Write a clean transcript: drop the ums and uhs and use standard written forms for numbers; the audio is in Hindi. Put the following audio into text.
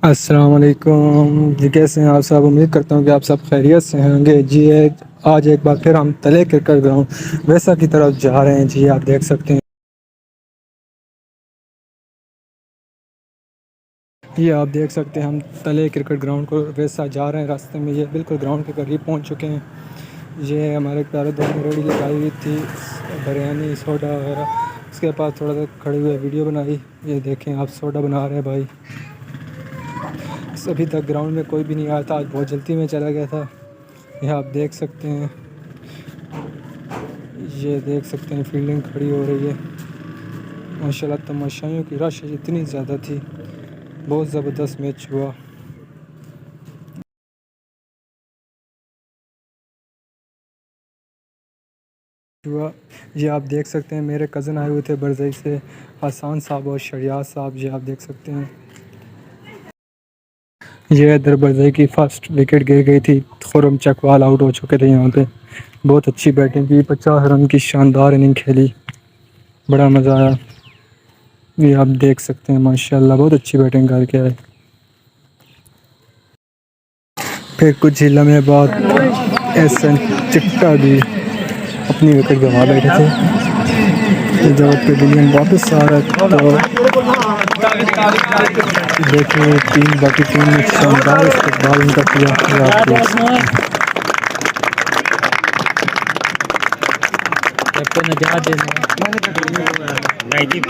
अस्सलाम वालेकुम जी। कैसे हैं आप सब? उम्मीद करता हूँ कि आप सब खैरियत से होंगे जी। आज एक बार फिर हम तले क्रिकेट ग्राउंड वैसा की तरफ जा रहे हैं जी। आप देख सकते हैं, ये आप देख सकते हैं हम तले क्रिकेट ग्राउंड को वैसा जा रहे हैं। रास्ते में ये बिल्कुल ग्राउंड के करीब पहुँच चुके हैं। ये हमारे प्यारे दोस्त ने रेडी लगाई हुई थी, बिरयानी सोडा वगैरह। उसके पास थोड़ा सा खड़े हुए वीडियो बनाई। ये देखें, आप सोडा बना रहे हैं भाई। अभी तक ग्राउंड में कोई भी नहीं आया था, आज बहुत जल्दी में चला गया था। यह आप देख सकते हैं, ये देख सकते हैं फील्डिंग खड़ी हो रही है। माशाल्लाह तमाशाइयों की रश इतनी ज़्यादा थी, बहुत ज़बरदस्त मैच हुआ। ये आप देख सकते हैं मेरे कज़न आए हुए थे बरजई से, हसन साहब और शरियात साहब। ये आप देख सकते हैं, ये इधर बरजई की फ़र्स्ट विकेट गिर गई थी। खुरम चकवाल आउट हो चुके थे यहाँ पे। बहुत अच्छी बैटिंग की, 50 रन की शानदार इनिंग खेली, बड़ा मज़ा आया। ये आप देख सकते हैं माशाल्लाह बहुत अच्छी बैटिंग करके आए। फिर कुछ ही लम्हे बाद एहसन चिट्टा भी अपनी विकेट गंवा बैठे थे। जब पेविलियन वापस आ रहा तो देखिए टीम, बाकी टीम ने शानदार इस्तेमाल उनका किया। आप देख सकते हैं। नहीं जी,